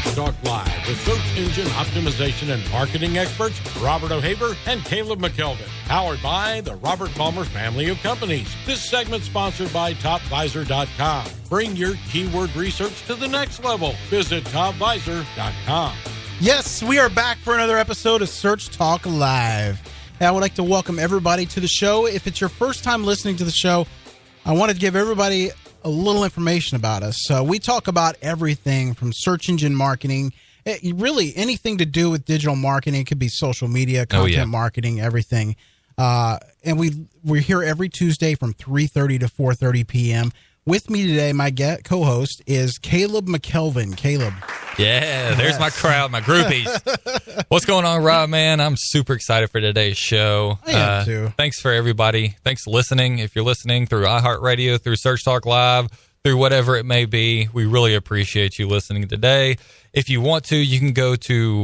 Search Talk Live with search engine optimization and marketing experts BravoWhatever and Caleb McKelvin. Powered by the Robert Palmer family of companies. This segment sponsored by TopVisor.com. Bring your keyword research to the next level. Visit TopVisor.com. Yes, we are back for another episode of Search Talk Live. And I would like to welcome everybody to the show. If it's your first time listening to the show, I wanted to give everybody a little information about us. We talk about everything from search engine marketing, really anything to do with digital marketing. It could be social media, content marketing, everything. And we're here every Tuesday from 3:30 to 4:30 p.m. With me today, my co-host is Caleb McKelvin. Caleb. Yeah, there's my crowd, my groupies. What's going on, Rob, man? I'm super excited for today's show. I am too. Thanks for everybody. Thanks for listening. If you're listening through iHeartRadio, through Search Talk Live, through whatever it may be, we really appreciate you listening today. If you want to, you can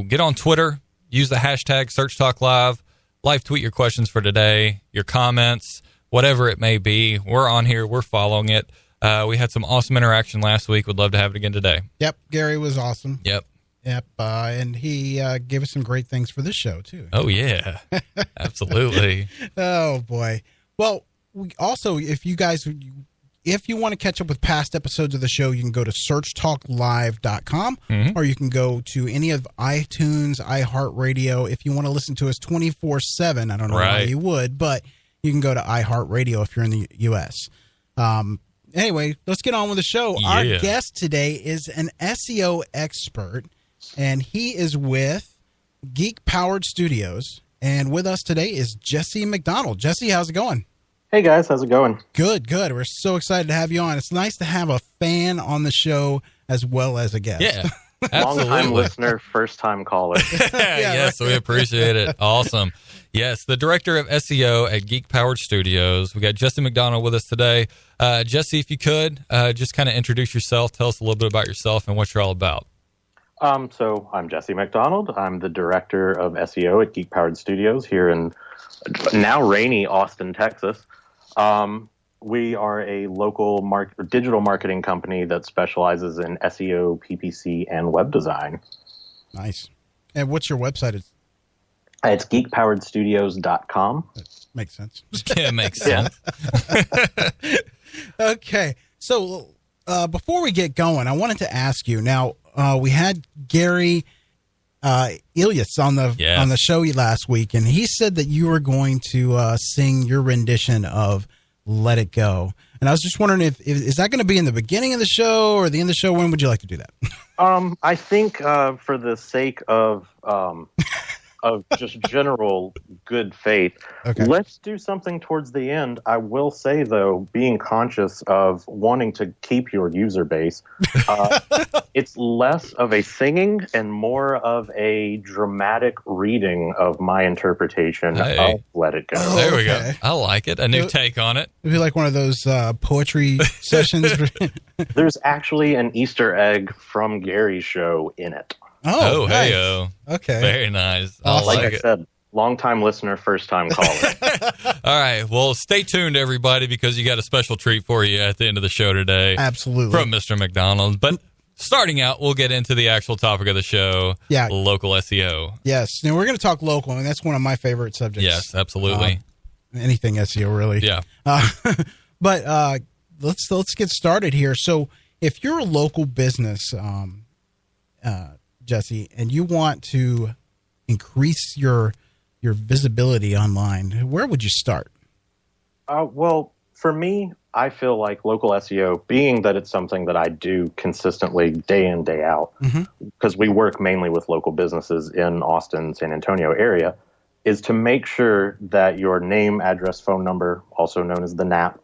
get on Twitter, use the hashtag Search Talk Live, live tweet your questions for today, your comments, whatever it may be. We're on here. We're following it. We had some awesome interaction last week. Would love to have it again today. Yep, Gary was awesome. Yep. And he gave us some great things for this show, too. Oh, yeah. Absolutely. Oh, boy. Well, we also, if you want to catch up with past episodes of the show, you can go to searchtalklive.com or you can go to any of iTunes, iHeartRadio. If you want to listen to us 24/7, I don't know why you would, but you can go to iHeartRadio if you're in the U.S. Anyway, let's get on with the show. Yeah. Our guest today is an SEO expert, and he is with Geek Powered Studios. And with us today is Jesse McDonald. Jesse, how's it going? Hey, guys. How's it going? Good. We're so excited to have you on. It's nice to have a fan on the show as well as a guest. Yeah, long-time listener, first-time caller. Yes, we appreciate it. Awesome. Yes, the Director of SEO at Geek Powered Studios. We got Jesse McDonald with us today. Jesse, if you could, just kind of introduce yourself. Tell us a little bit about yourself and what you're all about. So I'm Jesse McDonald. I'm the Director of SEO at Geek Powered Studios here in now rainy Austin, Texas. We are a local digital marketing company that specializes in SEO, PPC, and web design. Nice. And what's your website? It's geekpoweredstudios.com. That makes sense. Yeah, it makes sense. Okay. So before we get going, I wanted to ask you. Now, we had Gary Ilias on the show last week, and he said that you were going to sing your rendition of Let It Go. And I was just wondering if is that going to be in the beginning of the show or the end of the show? When would you like to do that? I think for the sake of just general good faith, let's do something towards the end. I will say, though, being conscious of wanting to keep your user base, it's less of a singing and more of a dramatic reading of my interpretation of Let It Go. Oh, there we go. I like it. A new take on it. It'd be like one of those poetry sessions. There's actually an Easter egg from Gary's show in it. Oh, nice. Hey-o. Okay. Very nice. Awesome. Like I said, long-time listener, first-time caller. All right. Well, stay tuned, everybody, because you got a special treat for you at the end of the show today. Absolutely. From Mr. McDonald. But starting out, we'll get into the actual topic of the show, local SEO. Yes. Now, we're going to talk local, and that's one of my favorite subjects. Yes, absolutely. Anything SEO, really. Yeah. But let's get started here. So if you're a local business, Jesse, and you want to increase your visibility online, where would you start? Well, for me, I feel like local SEO, being that it's something that I do consistently day in, day out, because we work mainly with local businesses in Austin, San Antonio area, is to make sure that your name, address, phone number, also known as the NAP,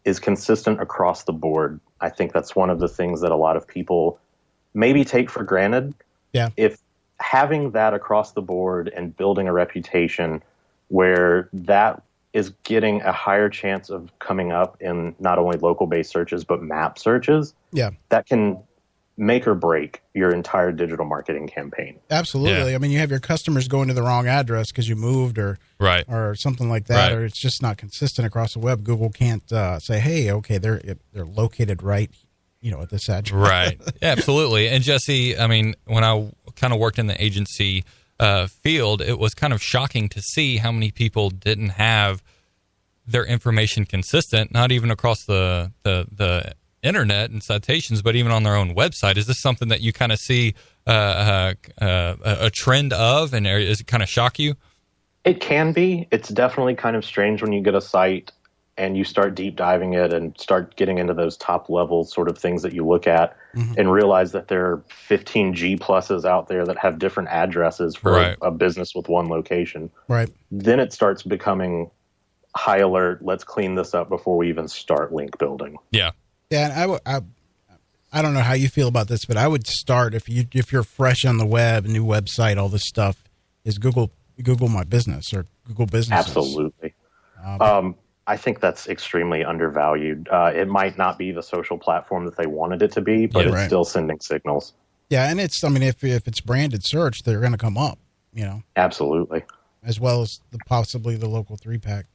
is consistent across the board. I think that's one of the things that a lot of people maybe take for granted. Yeah. If having that across the board and building a reputation where that is getting a higher chance of coming up in not only local-based searches, but map searches, that can make or break your entire digital marketing campaign. Absolutely. Yeah. I mean, you have your customers going to the wrong address because you moved or something like that, or it's just not consistent across the web. Google can't say, hey, okay, they're located right at this edge. Right. Yeah, absolutely. And Jesse, I mean, when I kind of worked in the agency field, it was kind of shocking to see how many people didn't have their information consistent, not even across the internet and citations, but even on their own website. Is this something that you kind of see a trend of, and does it kind of shock you? It can be. It's definitely kind of strange when you get a site and you start deep diving it and start getting into those top level sort of things that you look at and realize that there are 15 G pluses out there that have different addresses for a business with one location. Right. Then it starts becoming high alert. Let's clean this up before we even start link building. Yeah. Yeah. And I don't know how you feel about this, but I would start if you're fresh on the web, a new website, all this stuff is Google My Business or Google Businesses. Absolutely. I think that's extremely undervalued. It might not be the social platform that they wanted it to be, but it's still sending signals. Yeah, and if it's branded search, they're going to come up, Absolutely. as well as possibly the local 3-pack.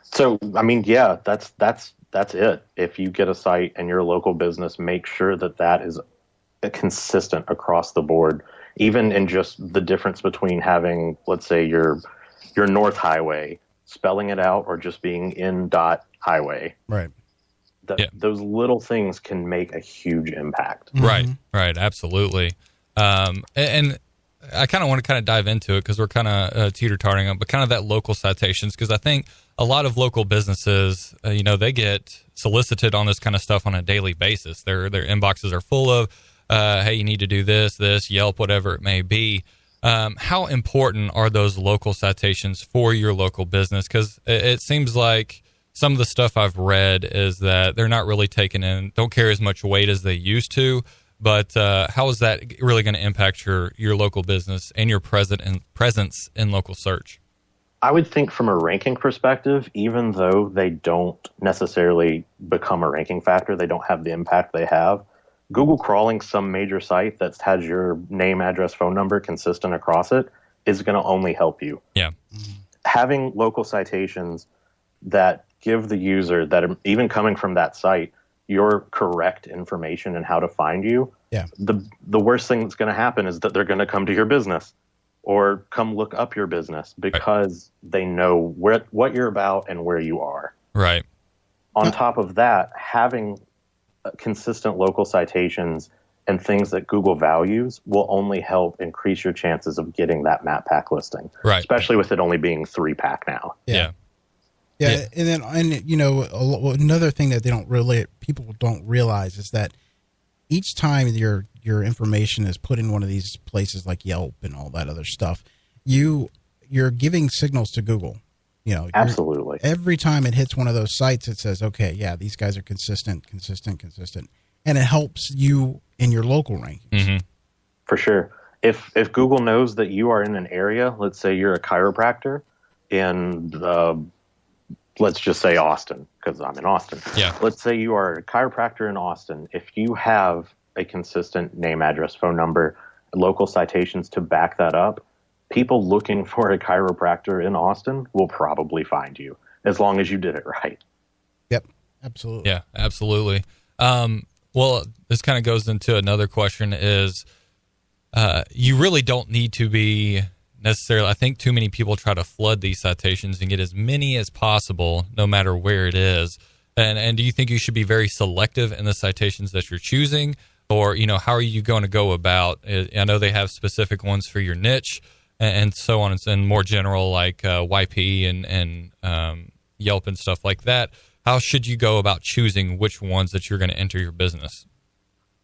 So, I mean, yeah, that's it. If you get a site and you're a local business, make sure that is consistent across the board, even in just the difference between having, let's say, your North Highway, spelling it out, or just being in .highway. Right. Those little things can make a huge impact. Right. Absolutely. And I kind of want to dive into it because we're kind of teeter-tottering up, but kind of that local citations, because I think a lot of local businesses, they get solicited on this kind of stuff on a daily basis. Their inboxes are full of, hey, you need to do this, Yelp, whatever it may be. How important are those local citations for your local business? Because it seems like some of the stuff I've read is that they're not really don't carry as much weight as they used to. But how is that really going to impact your local business and your presence in local search? I would think from a ranking perspective, even though they don't necessarily become a ranking factor, they don't have the impact they have, Google crawling some major site that has your name, address, phone number consistent across it is going to only help you. Yeah. Having local citations that give the user that are even coming from that site your correct information and how to find you. Yeah. The worst thing that's going to happen is that they're going to come to your business or come look up your business because they know what you're about and where you are. Right. On top of that, having consistent local citations and things that Google values will only help increase your chances of getting that map pack listing. Right. Especially with it only being 3-pack now. Yeah. Yeah. And another thing that people don't realize is that each time your information is put in one of these places like Yelp and all that other stuff, you're giving signals to Google. Absolutely. Every time it hits one of those sites, it says, okay, yeah, these guys are consistent. And it helps you in your local rankings. Mm-hmm. For sure. If Google knows that you are in an area, let's say you're a chiropractor in, let's just say Austin, because I'm in Austin. Yeah. Let's say you are a chiropractor in Austin. If you have a consistent name, address, phone number, local citations to back that up, people looking for a chiropractor in Austin will probably find you as long as you did it right. Yep, absolutely. Yeah, absolutely. Well, this kind of goes into another question is you really don't need to be necessarily, I think too many people try to flood these citations and get as many as possible no matter where it is. And do you think you should be very selective in the citations that you're choosing? Or, how are you going to go about it? I know they have specific ones for your niche and so on, and more general like YP and Yelp and stuff like that. How should you go about choosing which ones that you're going to enter your business?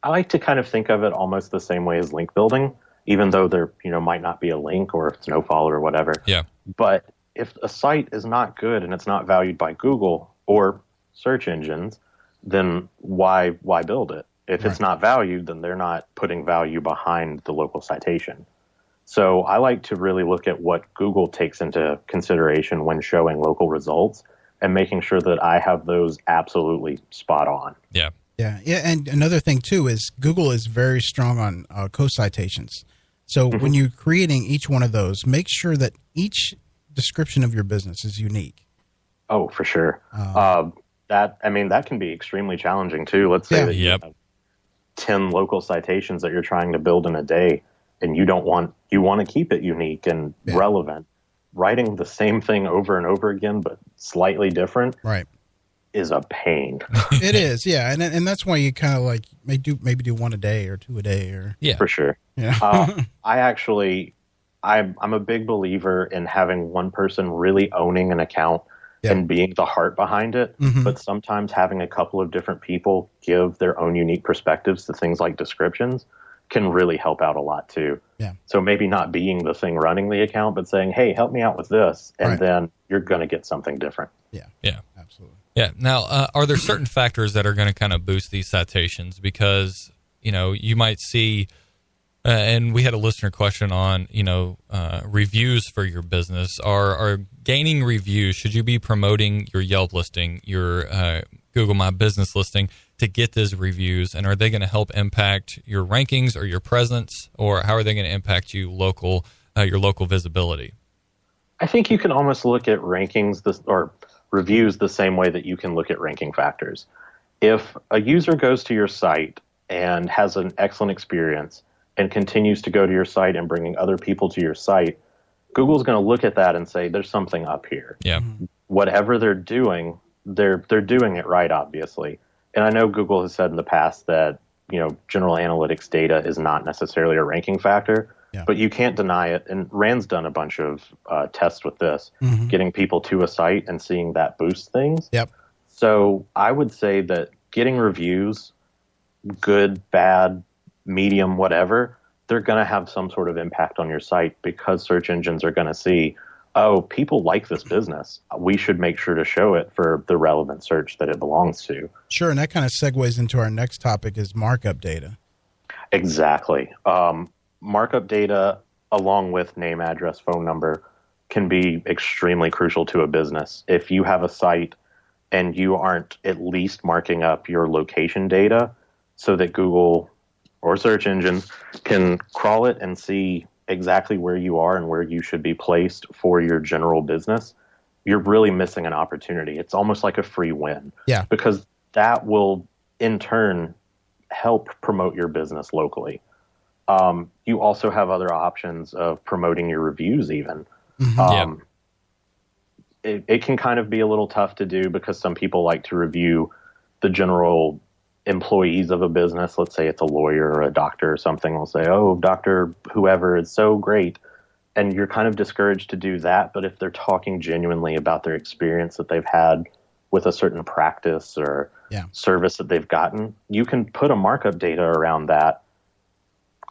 I like to kind of think of it almost the same way as link building, even though there might not be a link or it's no follow or whatever. Yeah. But if a site is not good and it's not valued by Google or search engines, then why build it? If it's not valued, then they're not putting value behind the local citation. So I like to really look at what Google takes into consideration when showing local results and making sure that I have those absolutely spot on. Yeah. Yeah. And another thing too is Google is very strong on co-citations. So when you're creating each one of those, make sure that each description of your business is unique. Oh, for sure. that can be extremely challenging too. Let's say that you have 10 local citations that you're trying to build in a day, and you want to keep it unique and relevant. Writing the same thing over and over again, but slightly different, is a pain. It is, yeah, and that's why you kind of like maybe do one a day or two a day, or for sure. Yeah. I'm a big believer in having one person really owning an account and being the heart behind it, but sometimes having a couple of different people give their own unique perspectives to things like descriptions can really help out a lot too. Yeah. So maybe not being the thing running the account, but saying, hey, help me out with this, and then you're going to get something different. Yeah. Yeah. Absolutely. Yeah. Now, are there certain factors that are going to kind of boost these citations? Because, you might see, and we had a listener question on, reviews for your business. Are gaining reviews, should you be promoting your Yelp listing, your Google My Business listing to get those reviews? And are they going to help impact your rankings or your presence? Or how are they going to impact your local visibility? I think you can almost look at rankings or reviews the same way that you can look at ranking factors. If a user goes to your site and has an excellent experience and continues to go to your site and bringing other people to your site, Google's going to look at that and say, there's something up here. Yeah. Whatever they're doing, they're doing it right, obviously. And I know Google has said in the past that, general analytics data is not necessarily a ranking factor, but you can't deny it. And Rand's done a bunch of tests with this, getting people to a site and seeing that boost things. Yep. So I would say that getting reviews, good, bad, medium, whatever, they're going to have some sort of impact on your site, because search engines are going to see, oh, people like this business. We should make sure to show it for the relevant search that it belongs to. Sure, and that kind of segues into our next topic, is markup data. Exactly. Markup data, along with name, address, phone number, can be extremely crucial to a business. If you have a site and you aren't at least marking up your location data so that Google or search engines can crawl it and see exactly where you are and where you should be placed for your general business, you're really missing an opportunity. It's almost like a free win. Yeah. Because that will, in turn, help promote your business locally. You also have other options of promoting your reviews even. It can kind of be a little tough to do, because some people like to review the general employees of a business. Let's say it's a lawyer or a doctor or something. They'll say, oh, Dr. whoever is so great. And you're kind of discouraged to do that. But if they're talking genuinely about their experience that they've had with a certain practice or service that they've gotten, you can put a markup data around that,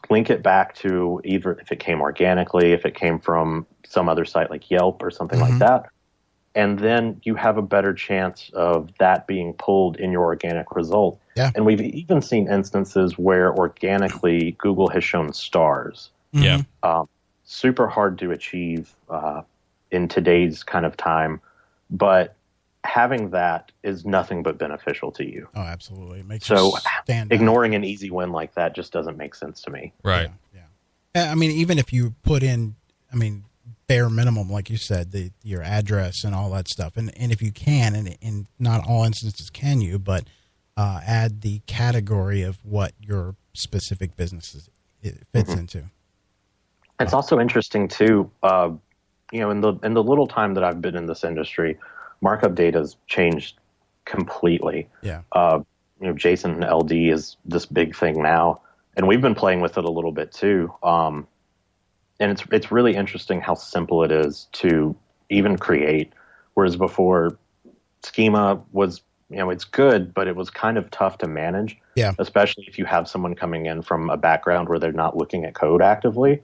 link it back to either if it came organically, if it came from some other site like Yelp or something like that. And then you have a better chance of that being pulled in your organic result. Yeah. And we've even seen instances where organically Google has shown stars. Yeah. Super hard to achieve in today's kind of time, but having that is nothing but beneficial to you. Oh, absolutely. It makes so you stand ignoring out. an easy win like that just doesn't make sense to me. Right. Yeah. I mean, even if you put in, bare minimum, like you said, your address and all that stuff. And if you can, and in not all instances can you, but add the category of what your specific business fits into. It's also interesting too, in the little time that I've been in this industry, markup data has changed completely. Yeah. JSON LD is this big thing now, and we've been playing with it a little bit too. And it's really interesting how simple it is to even create. Whereas before, schema was, it's good, but it was kind of tough to manage. Yeah. Especially if you have someone coming in from a background where they're not looking at code actively.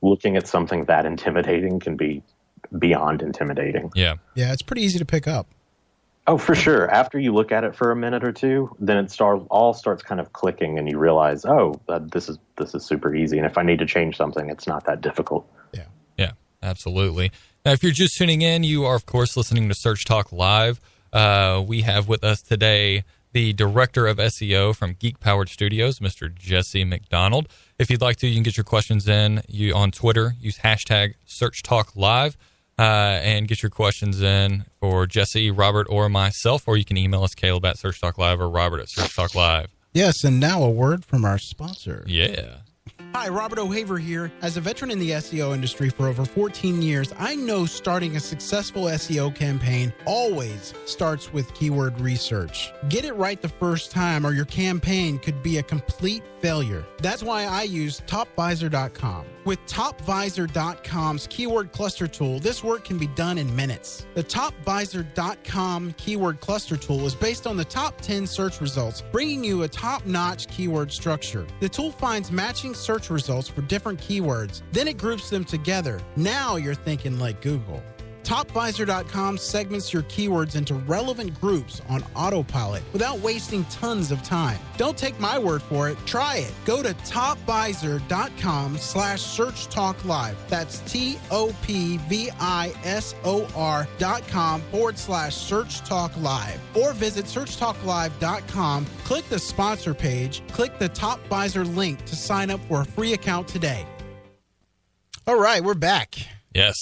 Looking at something that intimidating can be beyond intimidating. Yeah. Yeah, it's pretty easy to pick up. Oh, for sure. After you look at it for a minute or two, then it all starts kind of clicking, and you realize, this is super easy. And if I need to change something, it's not that difficult. Yeah. Yeah, absolutely. Now, if you're just tuning in, you are, of course, listening to Search Talk Live. We have with us today the Director of SEO from Geek Powered Studios, Mr. Jesse McDonald. If you'd like to, you can get your questions in on Twitter. Use hashtag Search Talk Live. and get your questions in for Jesse, Robert, or myself, or you can email us, Caleb at Search Talk Live or Robert at Search Talk Live. Yes, and now a word from our sponsor. Yeah. Hi, Robert O'Haver here. As a veteran in the SEO industry for over 14 years, I know starting a successful SEO campaign always starts with keyword research. Get it right the first time or your campaign could be a complete failure. That's why I use TopVisor.com. With TopVisor.com's keyword cluster tool, this work can be done in minutes. The TopVisor.com keyword cluster tool is based on the top 10 search results, bringing you a top-notch keyword structure. The tool finds matching search results for different keywords, then it groups them together. Now you're thinking like Google. TopVisor.com segments your keywords into relevant groups on autopilot without wasting tons of time. Don't take my word for it. Try it. Go to TopVisor.com/SearchTalkLive. That's TopVisor.com/SearchTalkLive. Or visit SearchTalkLive.com, click the sponsor page, click the TopVisor link to sign up for a free account today. All right, we're back. Yes.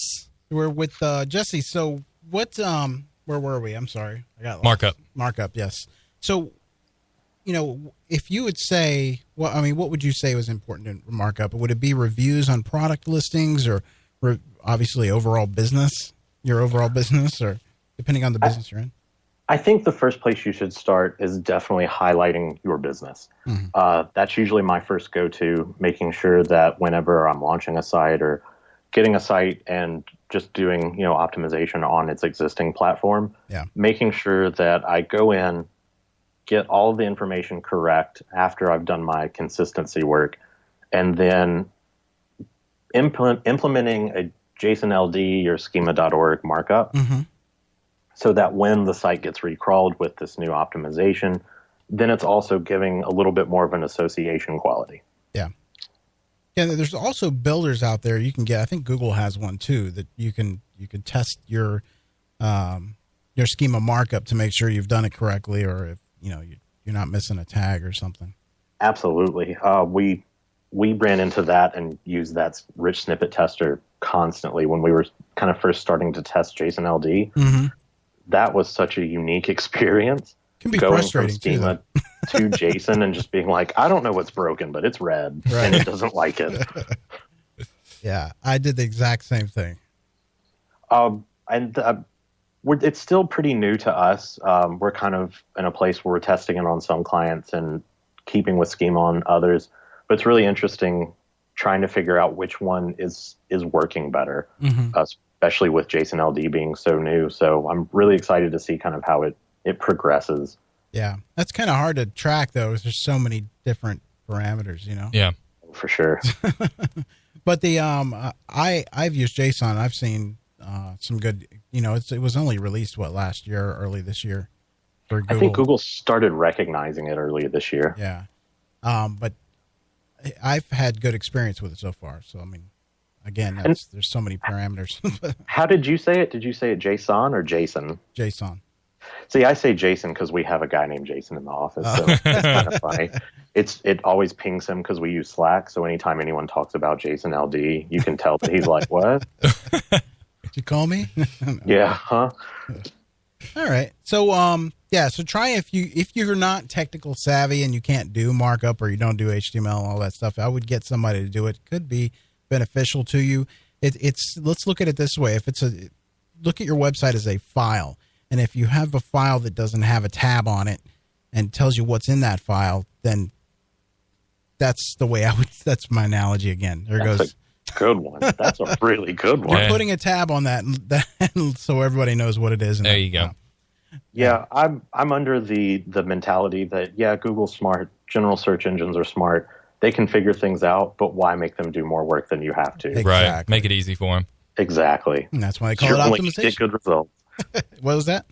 We're with Jesse. So what, where were we? I'm sorry. I got lost. Markup, yes. So, if you would say, what would you say was important in markup? Would it be reviews on product listings or obviously your overall business, or depending on the business you're in? I think the first place you should start is definitely highlighting your business. Mm-hmm. That's usually my first go-to, making sure that whenever I'm launching a site or getting a site and just doing, optimization on its existing platform, making sure that I go in, get all of the information correct after I've done my consistency work, and then implementing a JSON-LD or schema.org markup, mm-hmm. so that when the site gets recrawled with this new optimization, then it's also giving a little bit more of an association quality. Yeah. Yeah, there's also builders out there you can get. I think Google has one too that you can test your schema markup to make sure you've done it correctly, or if you're not missing a tag or something. Absolutely, we ran into that and used that rich snippet tester constantly when we were kind of first starting to test JSON-LD. Mm-hmm. That was such a unique experience. Can be going frustrating from schema to JSON and just being like, I don't know what's broken, but it's red, right, and it doesn't like it. Yeah, I did the exact same thing. It's still pretty new to us. We're kind of in a place where we're testing it on some clients and keeping with schema on others. But it's really interesting trying to figure out which one is working better, mm-hmm. Especially with JSON-LD being so new. So I'm really excited to see kind of how it progresses. Yeah, that's kind of hard to track, though, because there's so many different parameters, Yeah, for sure. But the I've used JSON. I've seen some good. It was only released last year, early this year. For Google. I think Google started recognizing it early this year. Yeah, but I've had good experience with it so far. So again, there's so many parameters. How did you say it? Did you say it JSON or Jason? JSON. See, I say Jason because we have a guy named Jason in the office, so it's kind of funny. It always pings him because we use Slack, so anytime anyone talks about JSON-LD, you can tell that he's like, what? Did you call me? Yeah, huh? All right. So, so try if you're not technical savvy and you can't do markup or you don't do HTML and all that stuff, I would get somebody to do it. It could be beneficial to you. Let's look at it this way. Look at your website as a file. And if you have a file that doesn't have a tab on it and tells you what's in that file, then that's the way that's my analogy again. There that's goes. A good one. That's a really good one. You're putting a tab on that so everybody knows what it is. There you go. Yeah, I'm under the mentality that, Google's smart. General search engines are smart. They can figure things out, but why make them do more work than you have to? Exactly. Right. Make it easy for them. Exactly. And that's why they call it optimization. Get good results. What was that?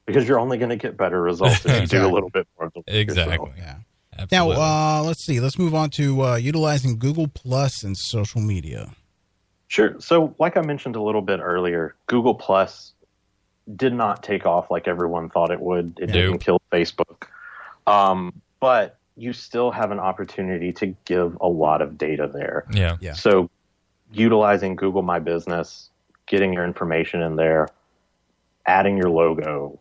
Because you're only going to get better results if you do a little bit more. Exactly. Yeah. Absolutely. Now, let's see. Let's move on to utilizing Google Plus and social media. Sure. So, like I mentioned a little bit earlier, Google Plus did not take off like everyone thought it would. It didn't kill Facebook. But you still have an opportunity to give a lot of data there. Yeah. So, utilizing Google My Business getting your information in there, adding your logo,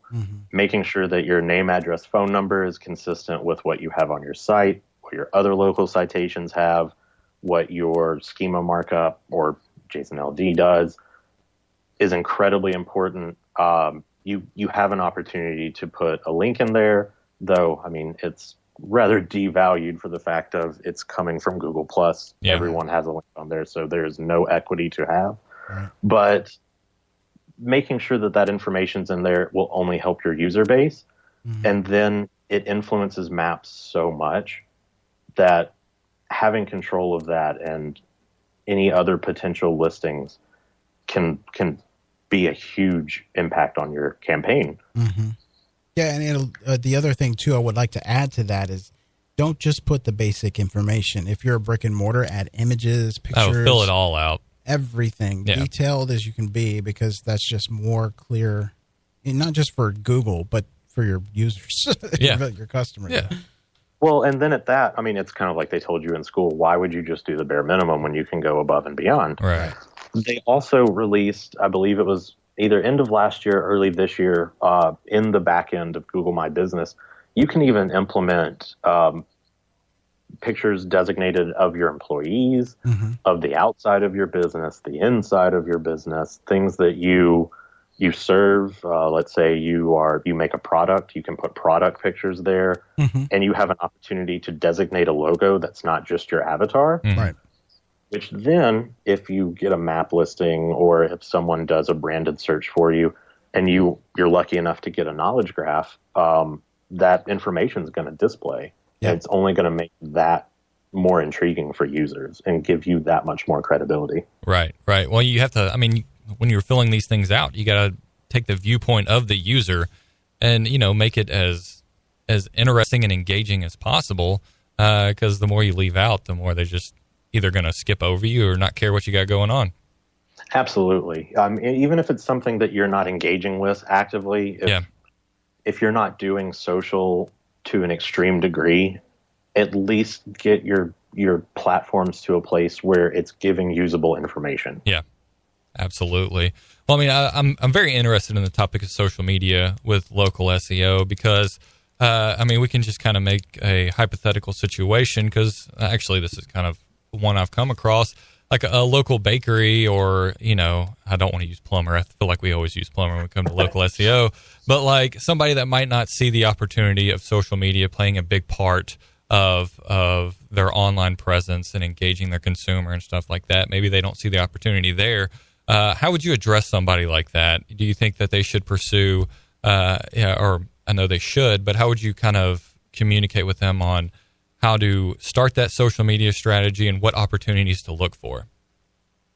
making sure that your name, address, phone number is consistent with what you have on your site, what your other local citations have, what your schema markup or JSON LD does, is incredibly important. You have an opportunity to put a link in there, though, I mean, it's rather devalued for the fact of it's coming from Google+. Yeah. Everyone has a link on there, so there's no equity to have. Right. But making sure that that information's in there will only help your user base. And then it influences maps so much that having control of that and any other potential listings can be a huge impact on your campaign. Yeah, and the other thing, too, I would like to add to that is don't just put the basic information. If you're a brick and mortar, add images, pictures. Fill it all out. Everything. Detailed as you can be, because that's just more clear, and not just for Google, but for your users, your customers. Yeah. Well, and then at that, I mean, it's kind of like they told you in school, why would you just do the bare minimum when you can go above and beyond? Right. They also released, I believe it was either end of last year, early this year, in the back end of Google My Business, you can even implement pictures designated of your employees, of the outside of your business, the inside of your business, things that you serve. Let's say you make a product, you can put product pictures there, and you have an opportunity to designate a logo that's not just your avatar. Right. Which then, if you get a map listing or if someone does a branded search for you and you're lucky enough to get a knowledge graph, that information is going to display. Yeah. And it's only going to make that more intriguing for users and give you that much more credibility. Right. Well, you have to, I mean, when you're filling these things out, you got to take the viewpoint of the user and, make it as interesting and engaging as possible, because the more you leave out, the more they're just either going to skip over you or not care what you got going on. Absolutely. Even if it's something that you're not engaging with actively, if you're not doing social to an extreme degree, at least get your platforms to a place where it's giving usable information. Yeah, absolutely. Well, I mean, I'm very interested in the topic of social media with local SEO because, we can just kind of make a hypothetical situation, because actually this is kind of one I've come across, like a local bakery, or, I don't want to use plumber. I feel like we always use plumber when we come to local SEO, but like somebody that might not see the opportunity of social media playing a big part of their online presence and engaging their consumer and stuff like that. Maybe they don't see the opportunity there. How would you address somebody like that? Do you think that they should pursue, or I know they should, but how would you kind of communicate with them on how to start that social media strategy and what opportunities to look for?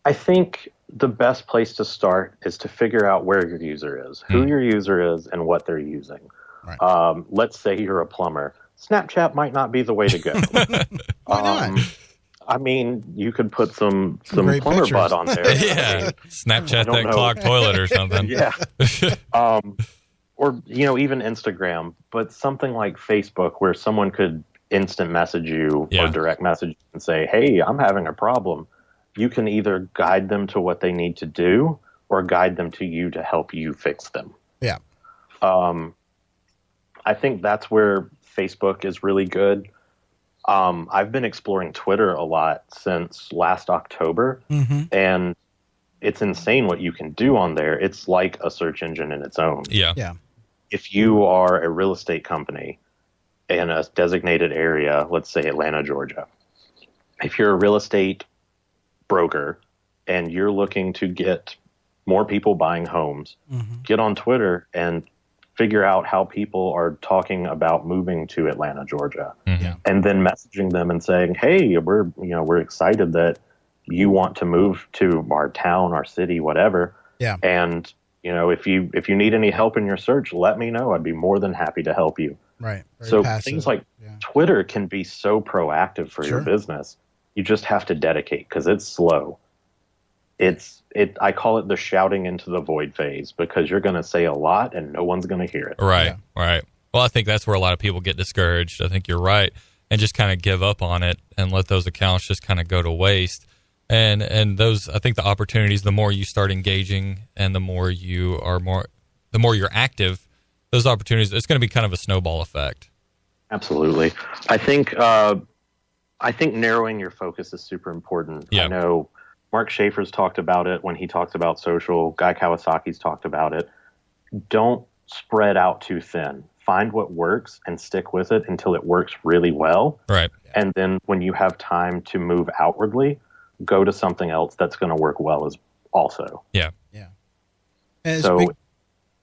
I think the best place to start is to figure out where your user is, who your user is, and what they're using. Right. Let's say you're a plumber. Snapchat might not be the way to go. Why not? I mean, you could put some plumber pictures. butt on there. Yeah, Snapchat that clogged toilet or something. Yeah. Or, even Instagram, but something like Facebook where someone could instant message you or direct message and say, hey, I'm having a problem. You can either guide them to what they need to do or guide them to you to help you fix them. Yeah. I think that's where Facebook is really good. I've been exploring Twitter a lot since last October, and it's insane what you can do on there. It's like a search engine in its own. Yeah. If you are a real estate company in a designated area, let's say Atlanta, Georgia, if you're a real estate broker and you're looking to get more people buying homes, get on Twitter and figure out how people are talking about moving to Atlanta, Georgia, and then messaging them and saying, hey, we're excited that you want to move to our town, our city, whatever. Yeah. And, if you need any help in your search, let me know. I'd be more than happy to help you. Right. So things like Twitter can be so proactive for your business. You just have to dedicate, because it's slow. I call it the shouting into the void phase, because you're going to say a lot and no one's going to hear it. Right. Well, I think that's where a lot of people get discouraged. I think you're right, and just kind of give up on it and let those accounts just kind of go to waste. And those, I think the opportunities, the more you start engaging and the more you're active, those opportunities, it's going to be kind of a snowball effect. Absolutely. I think narrowing your focus is super important. Yeah. I know Mark Schaefer's talked about it when he talks about social. Guy Kawasaki's talked about it. Don't spread out too thin. Find what works and stick with it until it works really well. Right. And then when you have time to move outwardly, go to something else that's going to work well as also. Yeah. Yeah. And So, go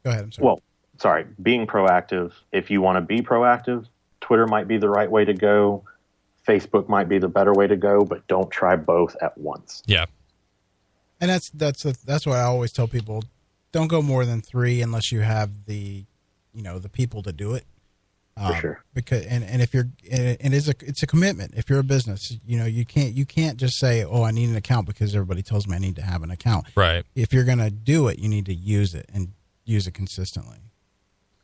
ahead. I'm sorry. well, sorry, being proactive. If you want to be proactive, Twitter might be the right way to go. Facebook might be the better way to go, but don't try both at once. Yeah. And that's what I always tell people. Don't go more than 3 unless you have the people to do it. For sure. Because and if you're it's a commitment. If you're a business, you can't just say, "Oh, I need an account because everybody tells me I need to have an account." Right. If you're going to do it, you need to use it and use it consistently.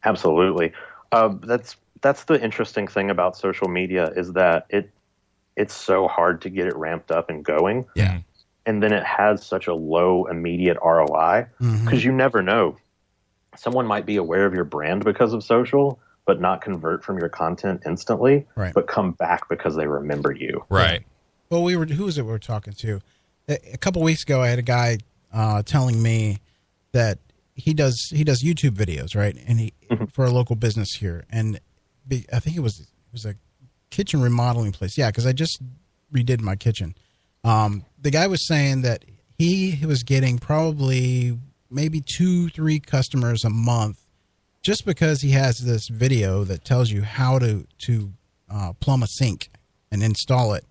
Absolutely. That's the interesting thing about social media is that it's so hard to get it ramped up and going. Yeah. And then it has such a low immediate ROI because you never know. Someone might be aware of your brand because of social, but not convert from your content instantly, Right. but come back because they remember you. Right. Well, who was it we were talking to? A couple weeks ago, I had a guy telling me that he does YouTube videos, right? And he for a local business here, and I think it was a kitchen remodeling place. Yeah, because I just redid my kitchen. The guy was saying that he was getting probably maybe 2-3 customers a month just because he has this video that tells you how to plumb a sink and install it.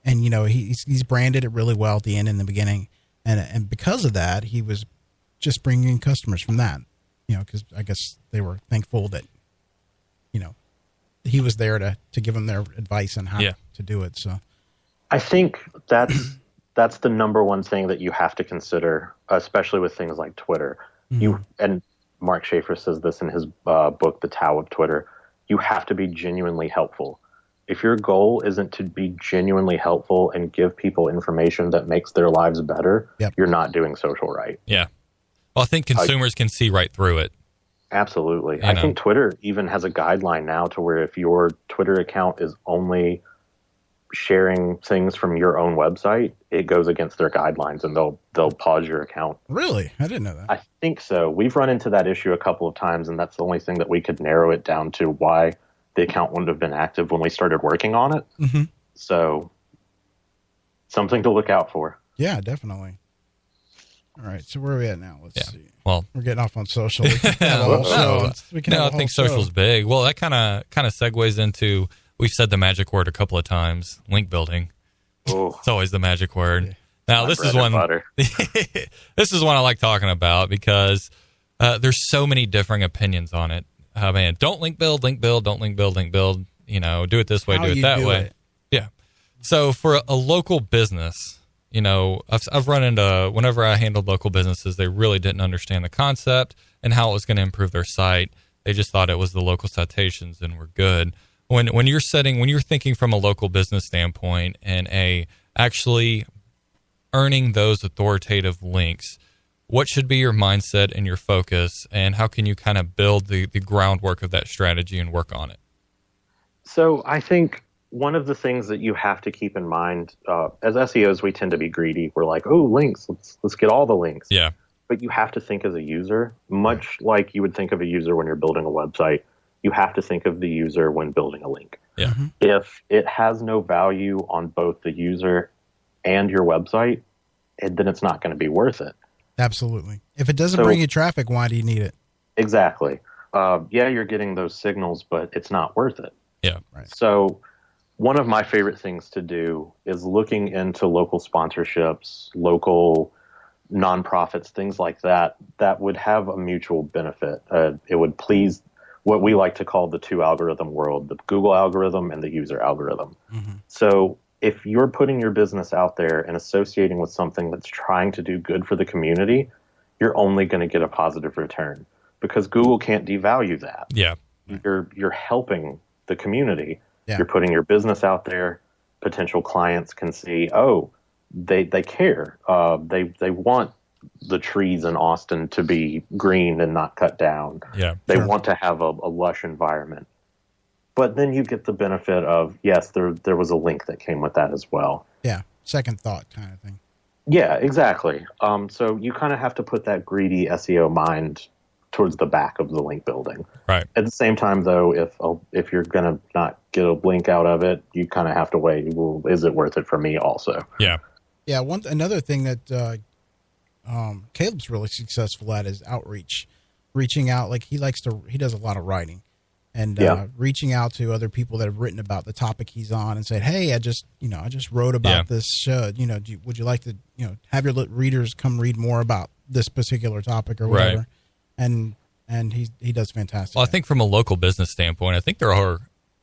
And, he's branded it really well at the end and the beginning. And because of that, he was just bringing in customers from that, because I guess they were thankful that, he was there to give them their advice on how to do it. So I think that's the number one thing that you have to consider, especially with things like Twitter. And Mark Schaefer says this in his book, The Tao of Twitter. You have to be genuinely helpful. If your goal isn't to be genuinely helpful and give people information that makes their lives better, you're not doing social right. Yeah. Well, I think consumers can see right through it. Absolutely. I think Twitter even has a guideline now to where if your Twitter account is only sharing things from your own website, it goes against their guidelines and they'll pause your account. Really? I didn't know that. I think so. We've run into that issue a couple of times, and that's the only thing that we could narrow it down to why the account wouldn't have been active when we started working on it. So something to look out for. Yeah, definitely. All right, so where are we at now? Let's see. Well, we're getting off on social. We can have a whole show. I think social's big. Well, that kind of segues into, we've said the magic word a couple of times, link building. Ooh. It's always the magic word. Now, this is one this is one I like talking about because there's so many differing opinions on it. Man, don't link build, don't link build. Do it this way, do it that way. Yeah. So for a local business, I've run into, whenever I handled local businesses, they really didn't understand the concept and how it was going to improve their site. They just thought it was the local citations and we're good. When you're thinking from a local business standpoint and actually earning those authoritative links, what should be your mindset and your focus, and how can you kind of build the groundwork of that strategy and work on it? So I think one of the things that you have to keep in mind, as SEOs, we tend to be greedy. We're like, oh, links, let's get all the links. Yeah. But you have to think as a user, much like you would think of a user when you're building a website. You have to think of the user when building a link. Yeah. If it has no value on both the user and your website, then it's not going to be worth it. Absolutely. If it doesn't bring you traffic, why do you need it? Exactly. You're getting those signals, but it's not worth it. Yeah. Right. So one of my favorite things to do is looking into local sponsorships, local nonprofits, things like that would have a mutual benefit. It would please what we like to call the 2 algorithm world, the Google algorithm and the user algorithm. So if you're putting your business out there and associating with something that's trying to do good for the community, you're only going to get a positive return because Google can't devalue that. Yeah. You're helping the community. Yeah. You're putting your business out there. Potential clients can see, oh, they care. They want the trees in Austin to be green and not cut down. Yeah, they want to have a lush environment. But then you get the benefit of, yes, there was a link that came with that as well. Yeah, second thought kind of thing. Yeah, exactly. So you kind of have to put that greedy SEO mind towards the back of the link building. Right. At the same time, though, if you're going to not get a link out of it, you kind of have to weigh, well, is it worth it for me also? Yeah. Yeah, another thing that Caleb's really successful at is outreach. Reaching out, like he does a lot of writing. And reaching out to other people that have written about the topic he's on and said, "Hey, I just wrote about this show. Would you like to, have your readers come read more about this particular topic or whatever?" Right. And he does fantastic. Well, I think from a local business standpoint, I think there are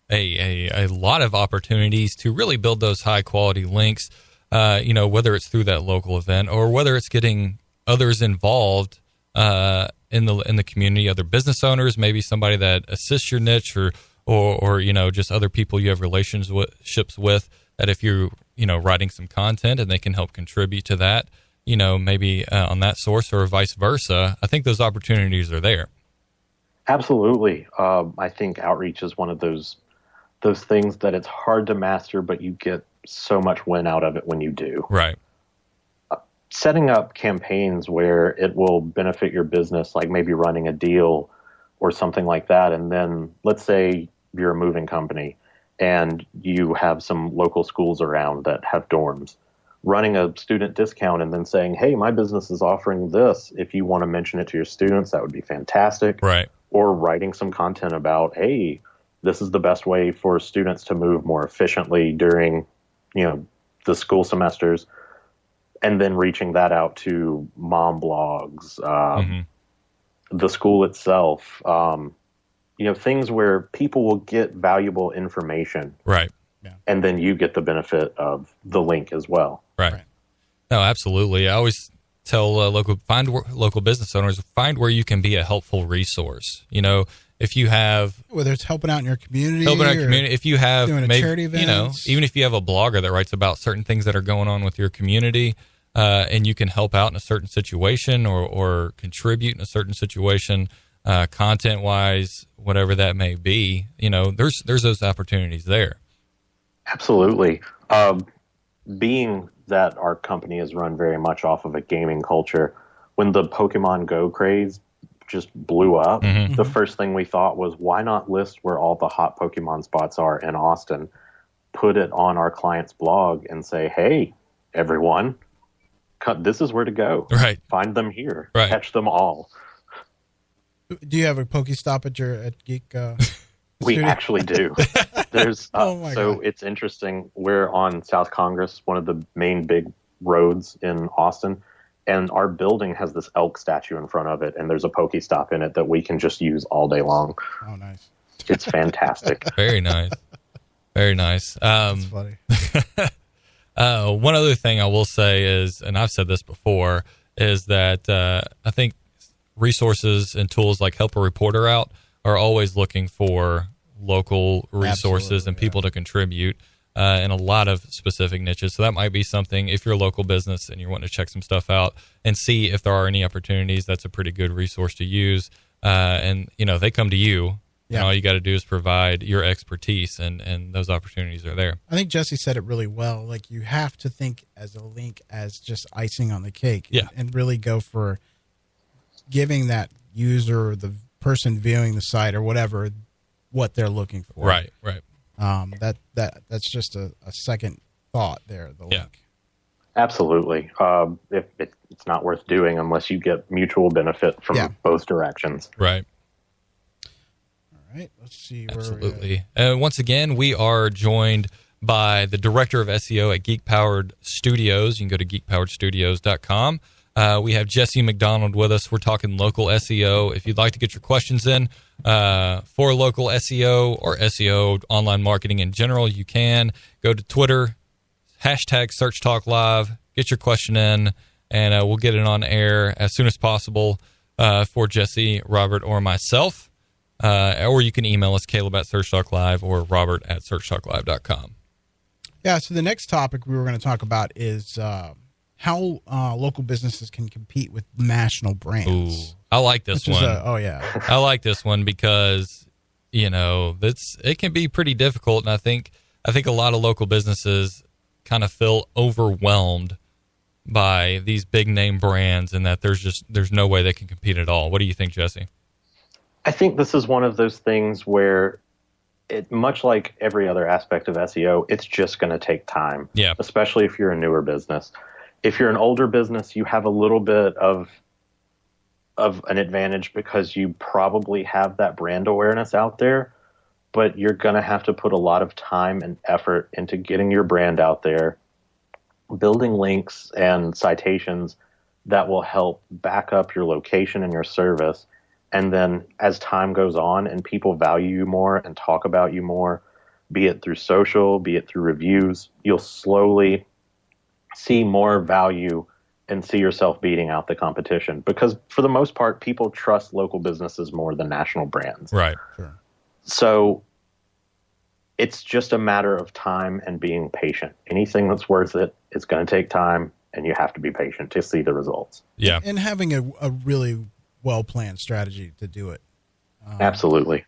a lot of opportunities to really build those high quality links. Whether it's through that local event or whether it's getting others involved in the community, other business owners, maybe somebody that assists your niche or just other people you have relationships with, that if you're writing some content and they can help contribute to that, maybe on that source or vice versa. I think those opportunities are there. Absolutely. I think outreach is one of those things that it's hard to master, but you get so much win out of it when you do. Right. Setting up campaigns where it will benefit your business, like maybe running a deal or something like that. And then let's say you're a moving company and you have some local schools around that have dorms. Running a student discount and then saying, "Hey, my business is offering this. If you want to mention it to your students, that would be fantastic." Right. Or writing some content about, "Hey, this is the best way for students to move more efficiently during, the school semesters." And then reaching that out to mom blogs, the school itself, things where people will get valuable information. Right. Yeah. And then you get the benefit of the link as well. Right. No, absolutely. I always tell local business owners, find where you can be a helpful resource. If you have, whether it's helping out in your community, if you have doing a charity event, even if you have a blogger that writes about certain things that are going on with your community, and you can help out in a certain situation or contribute in a certain situation, content wise, whatever that may be, there's those opportunities there. Absolutely. Being that our company is run very much off of a gaming culture, when the Pokemon Go craze just blew up, the first thing we thought was, why not list where all the hot Pokemon spots are in Austin, put it on our client's blog and say, "Hey, everyone, this is where to go. Right. Find them here. Right. Catch them all." Do you have a Pokestop at Geek? We studio? actually do. There's God. It's interesting. We're on South Congress, one of the main big roads in Austin, and our building has this elk statue in front of it, and there's a Pokestop in it that we can just use all day long. Oh, nice. It's fantastic. Very nice. Very nice. That's funny. One other thing I will say is, and I've said this before, is that I think resources and tools like Help a Reporter Out are always looking for local resources and people to contribute in a lot of specific niches. So that might be something, if you're a local business and you're wanting to check some stuff out and see if there are any opportunities, that's a pretty good resource to use. And, they come to you. Yeah. And all you got to do is provide your expertise, and those opportunities are there. I think Jesse said it really well. Like, you have to think as a link as just icing on the cake, and really go for giving that user, the person viewing the site or whatever, what they're looking for. Right. That's just a second thought there. The link. Absolutely. If it's not worth doing unless you get mutual benefit from both directions. Right. Right, let's see. Absolutely. Once again, we are joined by the Director of SEO at Geek Powered Studios. You can go to geekpoweredstudios.com. We have Jesse McDonald with us. We're talking local SEO. If you'd like to get your questions in for local SEO or SEO online marketing in general, you can go to Twitter, #SearchTalkLive, get your question in, and we'll get it on air as soon as possible for Jesse, Robert, or myself. Or you can email us, Caleb at SearchTalkLive or Robert at SearchTalkLive.com. Yeah, so the next topic we were going to talk about is how local businesses can compete with national brands. Ooh, I like this one. I like this one because, it can be pretty difficult. And I think a lot of local businesses kind of feel overwhelmed by these big name brands and that there's no way they can compete at all. What do you think, Jesse? I think this is one of those things where much like every other aspect of SEO, it's just going to take time. Yeah. Especially if you're a newer business. If you're an older business, you have a little bit of an advantage because you probably have that brand awareness out there, but you're going to have to put a lot of time and effort into getting your brand out there, building links and citations that will help back up your location and your service. And then as time goes on and people value you more and talk about you more, be it through social, be it through reviews, you'll slowly see more value and see yourself beating out the competition. Because for the most part, people trust local businesses more than national brands. Right. Sure. So it's just a matter of time and being patient. Anything that's worth it, it's going to take time, and you have to be patient to see the results. Yeah. And having a really well-planned strategy to do it. Absolutely.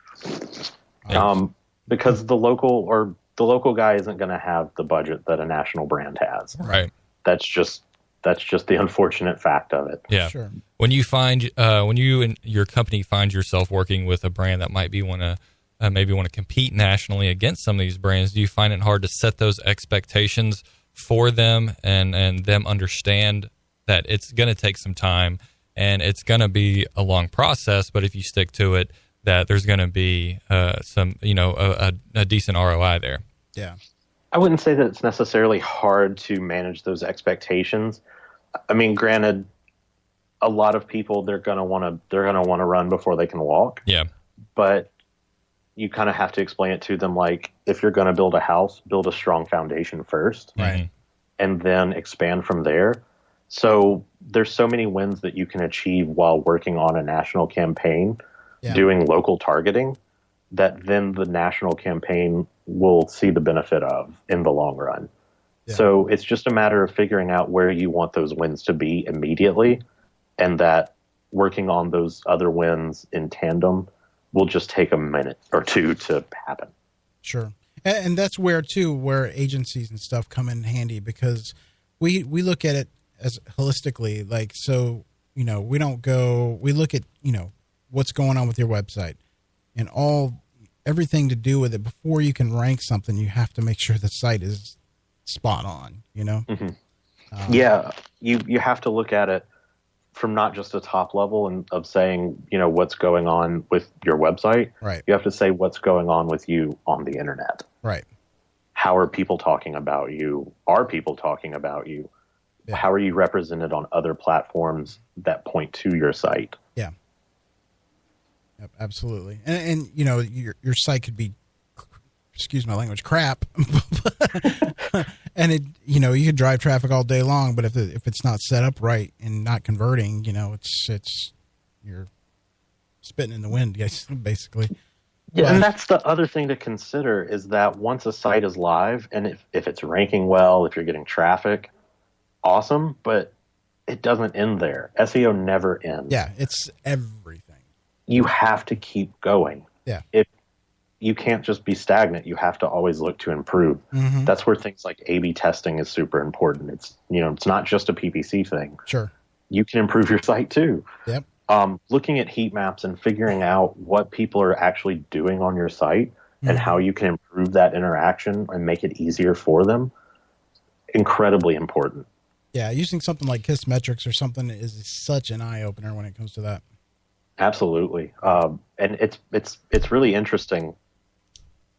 Because the local guy isn't going to have the budget that a national brand has. Right. That's just the unfortunate fact of it. Yeah. Sure. When you when you and your company find yourself working with a brand that might be maybe want to compete nationally against some of these brands, do you find it hard to set those expectations for them and them understand that it's going to take some time and it's going to be a long process, but if you stick to it, that there's going to be a decent ROI there? Yeah. I wouldn't say that it's necessarily hard to manage those expectations. I mean, granted, a lot of people they're going to want to run before they can walk. Yeah. But you kind of have to explain it to them like, if you're going to build a house, build a strong foundation first. Right. And then expand from there. So there's so many wins that you can achieve while working on a national campaign, doing local targeting, that then the national campaign will see the benefit of in the long run. Yeah. So it's just a matter of figuring out where you want those wins to be immediately, and that working on those other wins in tandem will just take a minute or two to happen. Sure. And that's where agencies and stuff come in handy, because we look at it as holistically, like, so, we look at, what's going on with your website and everything to do with it. Before you can rank something, you have to make sure the site is spot on, Mm-hmm. You have to look at it from not just a top level of saying, what's going on with your website. Right. You have to say what's going on with you on the internet. Right. How are people talking about you? Are people talking about you? Yeah. How are you represented on other platforms that point to your site? Yeah. Yep, absolutely. And your site could be, excuse my language, crap. And you could drive traffic all day long, but if it's not set up right and not converting, it's you're spitting in the wind, basically. Yeah, and that's the other thing to consider, is that once a site is live, and if it's ranking well, if you're getting traffic, awesome, but it doesn't end there. SEO never ends. Yeah, it's everything. You have to keep going. Yeah. You can't just be stagnant. You have to always look to improve. Mm-hmm. That's where things like A/B testing is super important. It's it's not just a PPC thing. Sure. You can improve your site too. Yep. Looking at heat maps and figuring out what people are actually doing on your site and how you can improve that interaction and make it easier for them, incredibly important. Yeah, using something like Kissmetrics or something is such an eye opener when it comes to that. Absolutely, and it's really interesting.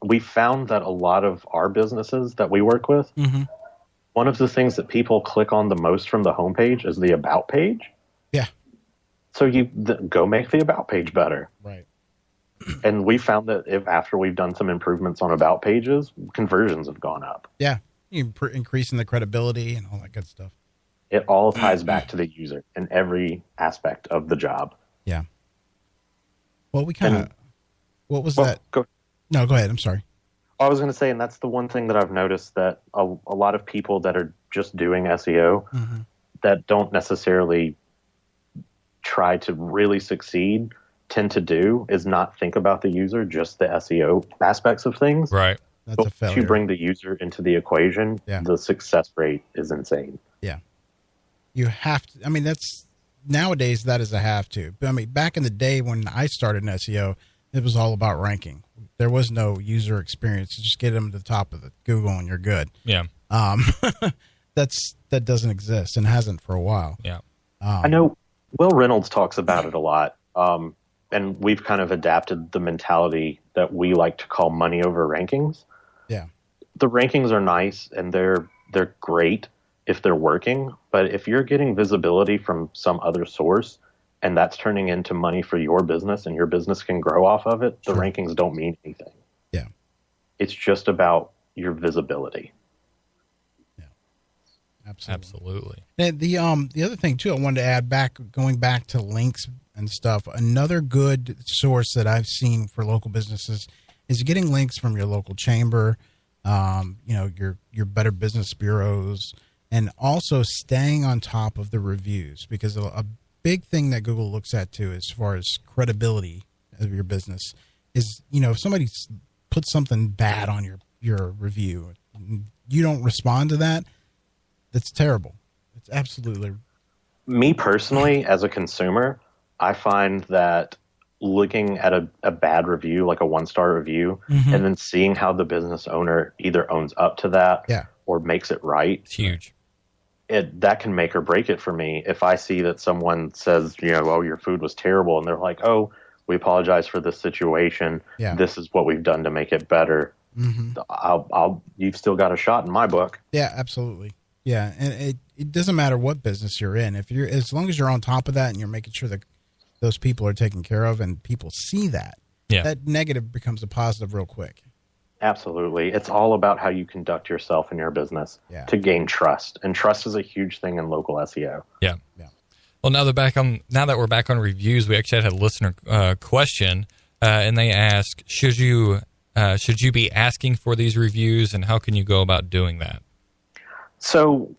We found that a lot of our businesses that we work with, one of the things that people click on the most from the homepage is the About page. Yeah. So go make the About page better. Right. And we found that after we've done some improvements on About pages, conversions have gone up. Yeah, increasing the credibility and all that good stuff. It all ties back to the user in every aspect of the job. Yeah. Well, we kind of... What was that? Go ahead. I'm sorry. I was going to say, and that's the one thing that I've noticed, that a lot of people that are just doing SEO that don't necessarily try to really succeed tend to do is not think about the user, just the SEO aspects of things. Right. That's But a failure. if you bring the user into the equation, the success rate is insane. Yeah. You have to, I mean, that's, nowadays that is a have to. But I mean, back in the day when I started in SEO, it was all about ranking. There was no user experience. You just get them to the top of the Google and you're good. Yeah. That doesn't exist and hasn't for a while. Yeah. I know Will Reynolds talks about it a lot. And we've kind of adapted the mentality that we like to call money over rankings. Yeah. The rankings are nice and they're great if they're working, but if you're getting visibility from some other source and that's turning into money for your business and your business can grow off of it, the rankings don't mean anything. Yeah. It's just about your visibility. Yeah. Absolutely. And the other thing too, I wanted to add going back to links and stuff. Another good source that I've seen for local businesses is getting links from your local chamber, your Better Business bureaus, and also staying on top of the reviews, because a big thing that Google looks at too, as far as credibility of your business, is if somebody puts something bad on your review, you don't respond to that. That's terrible. It's absolutely. Me personally, as a consumer, I find that looking at a bad review, like a 1-star review, and then seeing how the business owner either owns up to that or makes it right. It's huge. That can make or break it for me. If I see that someone says, oh, your food was terrible, and they're like, oh, we apologize for this situation. Yeah. This is what we've done to make it better. You've still got a shot in my book. Yeah, absolutely. Yeah. And it doesn't matter what business you're in. As long as you're on top of that and you're making sure that those people are taken care of and people see that, that negative becomes a positive real quick. Absolutely. It's all about how you conduct yourself in your business to gain trust. And trust is a huge thing in local SEO. Yeah. Yeah. Well, now that we're back on reviews, we actually had a listener question, and they asked, should you be asking for these reviews, and how can you go about doing that? So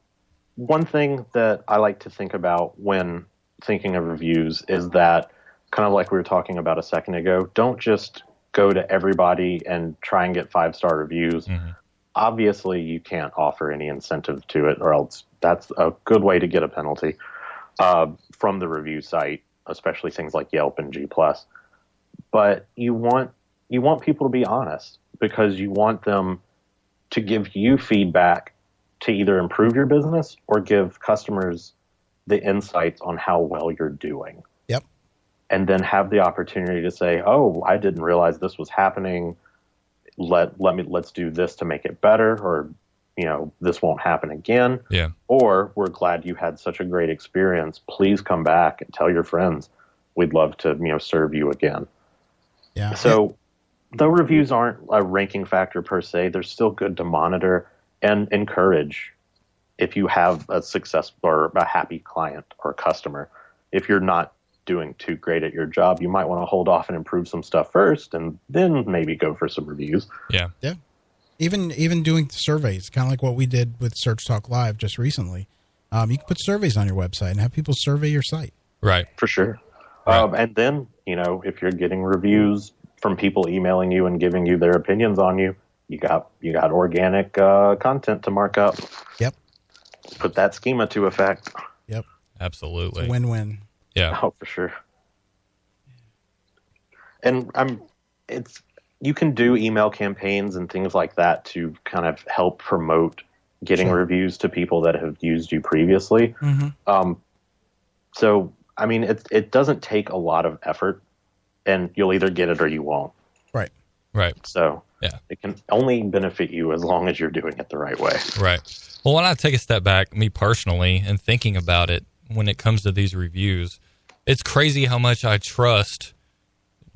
one thing that I like to think about when thinking of reviews is that, kind of like we were talking about a second ago, don't just go to everybody and try and get 5-star reviews. Obviously, you can't offer any incentive to it, or else that's a good way to get a penalty from the review site, especially things like Yelp and G+. But you want people to be honest, because you want them to give you feedback to either improve your business or give customers the insights on how well you're doing. Yep. And then have the opportunity to say, oh, I didn't realize this was happening. Let's do this to make it better, or, this won't happen again. Yeah. Or, we're glad you had such a great experience. Please come back and tell your friends. We'd love to, serve you again. Yeah. So though reviews aren't a ranking factor per se, they're still good to monitor and encourage if you have a success or a happy client or customer. If you're not doing too great at your job, you might want to hold off and improve some stuff first, and then maybe go for some reviews. Yeah. Yeah. Even doing surveys, kind of like what we did with Search Talk Live just recently. You can put surveys on your website and have people survey your site. Right. For sure. Right. And then, if you're getting reviews from people emailing you and giving you their opinions on you, you got organic content to mark up. Yep. Put that schema to effect. Yep. Absolutely. It's a win-win. Yeah. Oh, for sure. And you can do email campaigns and things like that to kind of help promote getting reviews to people that have used you previously. So, it doesn't take a lot of effort, and you'll either get it or you won't. Right. Right. So yeah, it can only benefit you as long as you're doing it the right way. Right. Well, when I take a step back, me personally, and thinking about it, when it comes to these reviews, it's crazy how much I trust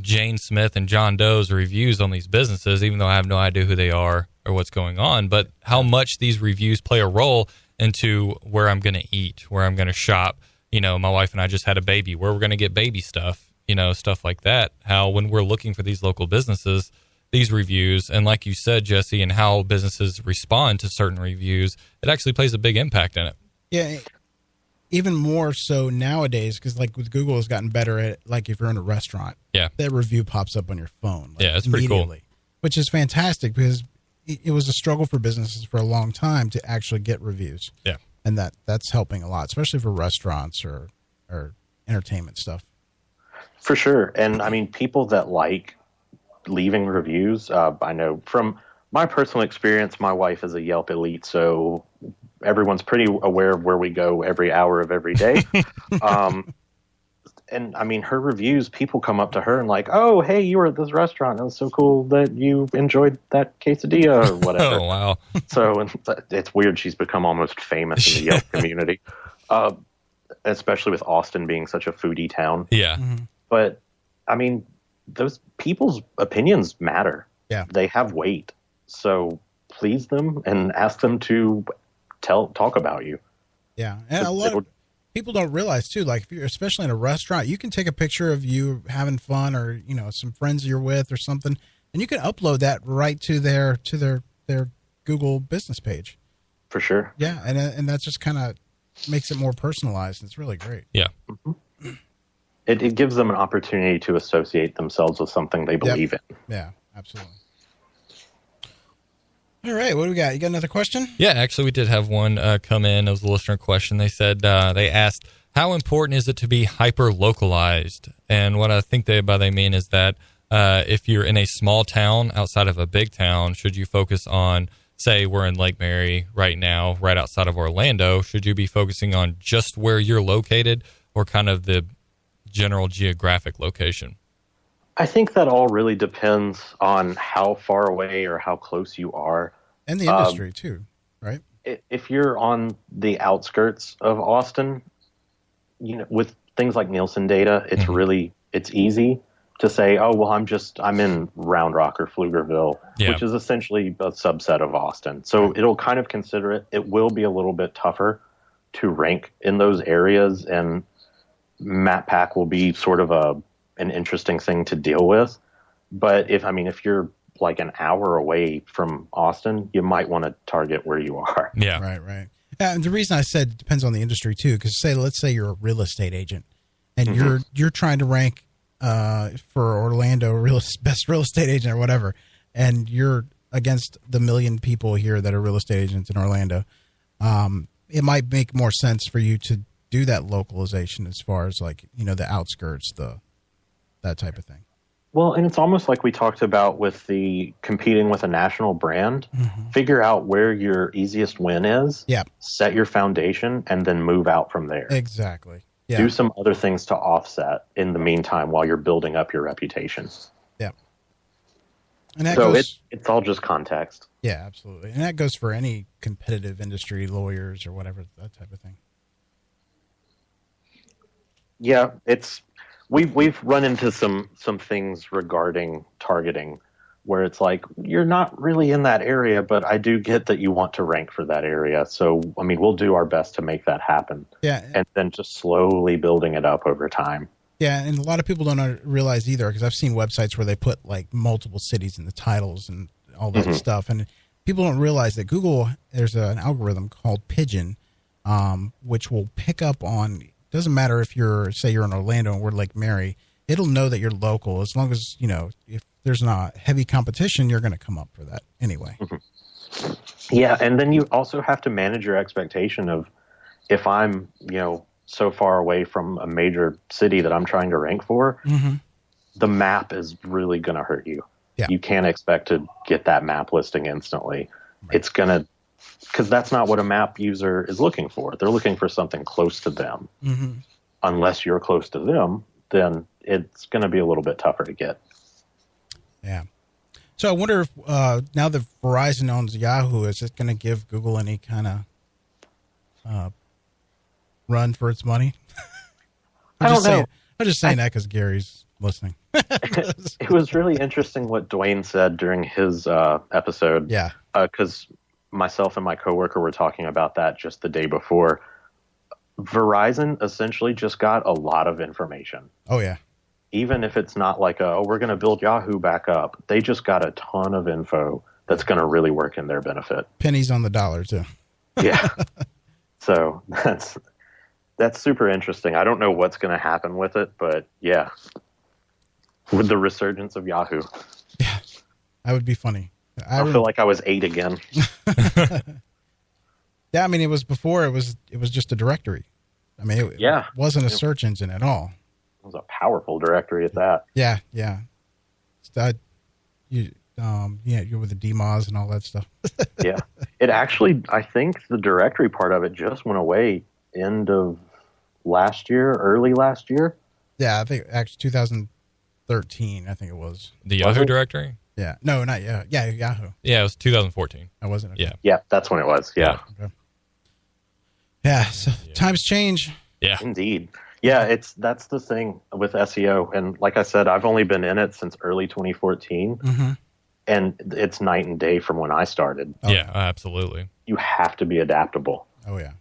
Jane Smith and John Doe's reviews on these businesses, even though I have no idea who they are or what's going on, but how much these reviews play a role into where I'm going to eat, where I'm going to shop. My wife and I just had a baby, where we're going to get baby stuff, stuff like that. How when we're looking for these local businesses, these reviews. And like you said, Jesse, and how businesses respond to certain reviews, it actually plays a big impact in it. Yeah. Even more so nowadays, because like with Google has gotten better at, like if you're in a restaurant, that review pops up on your phone. Like, it's pretty cool. Which is fantastic because it was a struggle for businesses for a long time to actually get reviews. Yeah. And that's helping a lot, especially for restaurants or entertainment stuff. For sure. And I mean, people that like leaving reviews, I know from my personal experience, my wife is a Yelp elite, so everyone's pretty aware of where we go every hour of every day. And I mean, her reviews, people come up to her and like, oh, hey, you were at this restaurant. It was so cool that you enjoyed that quesadilla or whatever. Oh, wow. So it's weird. She's become almost famous in the Yelp community, especially with Austin being such a foodie town. Yeah. Mm-hmm. But I mean, those people's opinions matter. Yeah. They have weight. So please them and ask them to talk about you. Yeah. And a lot of people don't realize too, like if you're especially in a restaurant, you can take a picture of you having fun or, some friends you're with or something, and you can upload that right to their Google business page. For sure. Yeah. And that just kind of makes it more personalized. It's really great. Yeah. Mm-hmm. It gives them an opportunity to associate themselves with something they believe in. Yeah, absolutely. All right, what do we got? You got another question? Yeah, actually, we did have one come in. It was a listener question. They said, they asked, how important is it to be hyper-localized? And what I think they mean is that if you're in a small town outside of a big town, should you focus on, say we're in Lake Mary right now, right outside of Orlando, should you be focusing on just where you're located or kind of the general geographic location? I think that all really depends on how far away or how close you are. And the industry too, right? If you're on the outskirts of Austin, with things like Nielsen data, it's easy to say, oh, well, I'm in Round Rock or Pflugerville, which is essentially a subset of Austin. So it'll kind of consider it. It will be a little bit tougher to rank in those areas, and Map Pack will be sort of an interesting thing to deal with. But if you're like an hour away from Austin, you might want to target where you are. Yeah. Right. And the reason I said it depends on the industry too, because let's say you're a real estate agent and you're trying to rank for Orlando best real estate agent or whatever, and you're against the million people here that are real estate agents in Orlando. It might make more sense for you to do that localization as far as like, the outskirts, that type of thing. Well, and it's almost like we talked about with the competing with a national brand. Figure out where your easiest win is. Yeah. Set your foundation and then move out from there. Exactly. Yeah. Do some other things to offset in the meantime while you're building up your reputation. Yeah. And that it's all just context. Yeah, absolutely. And that goes for any competitive industry, lawyers or whatever, that type of thing. Yeah, we've run into some things regarding targeting where it's like, you're not really in that area, but I do get that you want to rank for that area. So, we'll do our best to make that happen. Yeah. And then just slowly building it up over time. Yeah, and a lot of people don't realize either, because I've seen websites where they put like multiple cities in the titles and all that stuff. And people don't realize that Google, there's an algorithm called Pigeon, which will pick up on, doesn't matter if you're in Orlando and we're Lake Mary, it'll know that you're local as long as, if there's not heavy competition, you're going to come up for that anyway. Yeah, and then you also have to manage your expectation of, if I'm, so far away from a major city that I'm trying to rank for, the map is really going to hurt you. Yeah. You can't expect to get that map listing instantly. Right. It's going to, because that's not what a map user is looking for. They're looking for something close to them. Unless you're close to them, then it's going to be a little bit tougher to get. Yeah. So I wonder if now that Verizon owns Yahoo, is it going to give Google any kind of run for its money? I don't know. I'm just saying that because Gary's listening. It was really interesting what Dwayne said during his episode. Yeah. Because myself and my coworker were talking about that just the day before. Verizon essentially just got a lot of information. Oh, yeah. even if it's not like we're going to build Yahoo back up, they just got a ton of info that's going to really work in their benefit. Pennies on the dollar too. Yeah. So that's super interesting. I don't know what's going to happen with it, but yeah, with the resurgence of Yahoo. Yeah, that would be funny. I feel like I was 8 again. Yeah, I mean, it was before it was just a directory. I mean, it wasn't a search engine at all. It was a powerful directory at that. Yeah. You're with the DMOZ and all that stuff. Yeah. It actually, I think the directory part of it just went away end of last year, early last year. Yeah, I think actually 2013, I think it was. The Yahoo directory? Yeah. No, not Yahoo. Yeah, Yahoo. Yeah, it was 2014. I wasn't. Yeah. Yeah, that's when it was. Yeah. Okay. Yeah, so times change. Yeah. Indeed. Yeah, that's the thing with SEO. And like I said, I've only been in it since early 2014. Mm-hmm. And it's night and day from when I started. Oh. Yeah, absolutely. You have to be adaptable. Oh, yeah.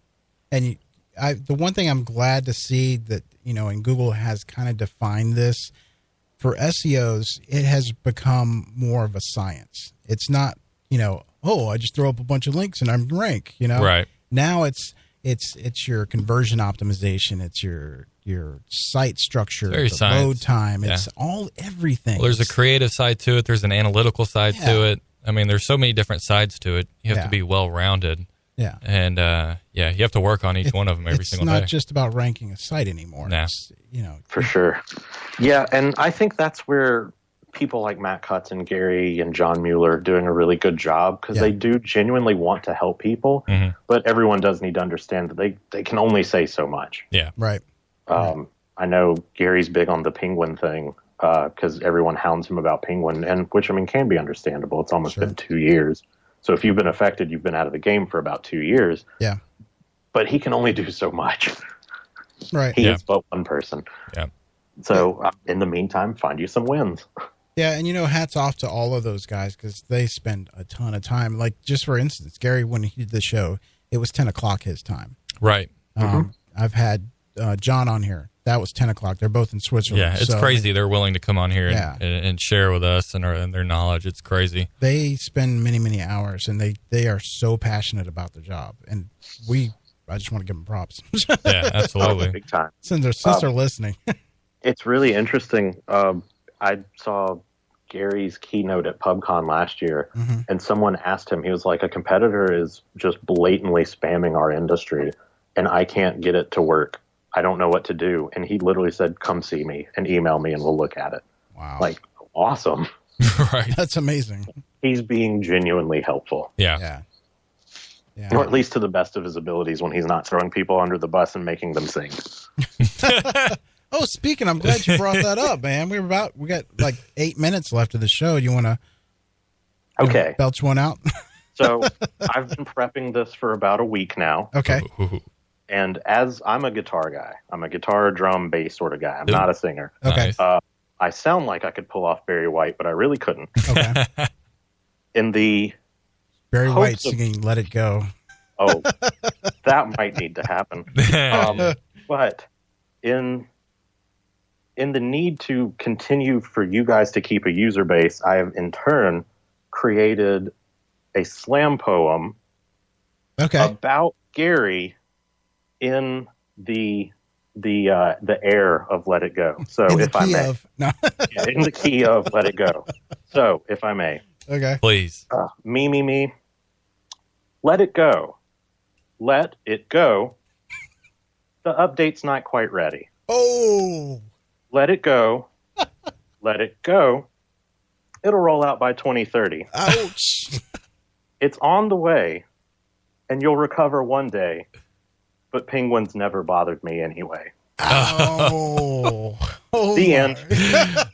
And the one thing I'm glad to see that, and Google has kind of defined this, for SEOs, it has become more of a science. It's not, I just throw up a bunch of links and I'm rank, Right. Now it's your conversion optimization. It's your site structure, the load time. It's everything. Well, there's a creative side to it. There's an analytical side to it. I mean, there's so many different sides to it. You have to be well-rounded. Yeah. And, you have to work on each one of them every single day. It's not just about ranking a site anymore. Nah. It's, For sure. Yeah, and I think that's where people like Matt Cutts and Gary and John Mueller are doing a really good job, because they do genuinely want to help people, but everyone does need to understand that they can only say so much. Yeah. Right. I know Gary's big on the penguin thing, because everyone hounds him about penguin, and which, I mean, can be understandable. It's almost been 2 years. So if you've been affected, you've been out of the game for about 2 years. Yeah. But he can only do so much. Right. He is but one person. Yeah. So in the meantime, find you some wins. Yeah, and hats off to all of those guys, because they spend a ton of time. Like, just for instance, Gary, when he did the show, it was 10 o'clock his time. Right. I've had John on here. That was 10 o'clock. They're both in Switzerland. Yeah, it's crazy. They're willing to come on here and share with us and their knowledge. It's crazy. They spend many, many hours, and they are so passionate about their job. And I just want to give them props. Yeah, absolutely. Big time. Since they're listening. It's really interesting. I saw Gary's keynote at PubCon last year, and someone asked him, he was like, a competitor is just blatantly spamming our industry, and I can't get it to work. I don't know what to do. And he literally said, come see me and email me and we'll look at it. Wow. Like, awesome. Right. That's amazing. He's being genuinely helpful. Yeah. Yeah. Or at least to the best of his abilities, when he's not throwing people under the bus and making them sing. Oh, speaking, I'm glad you brought that up, man. We got like 8 minutes left of the show. You want to belch one out? So I've been prepping this for about a week now. Okay. And as I'm a guitar guy, I'm a guitar, drum, bass sort of guy. I'm not a singer. Okay. Nice. I sound like I could pull off Barry White, but I really couldn't. Okay. In the Barry White singing "Let It Go." Oh, that might need to happen. But in the need to continue for you guys to keep a user base, I have in turn created a slam poem about Gary in the air of Let It Go. So if I may. In the key of Let It Go. So if I may. Okay. Please. Me. Let it go. Let it go. The update's not quite ready. Oh. Let it go. Let it go. It'll roll out by 2030. Ouch. It's on the way, and you'll recover one day, but penguins never bothered me anyway. Oh. The end.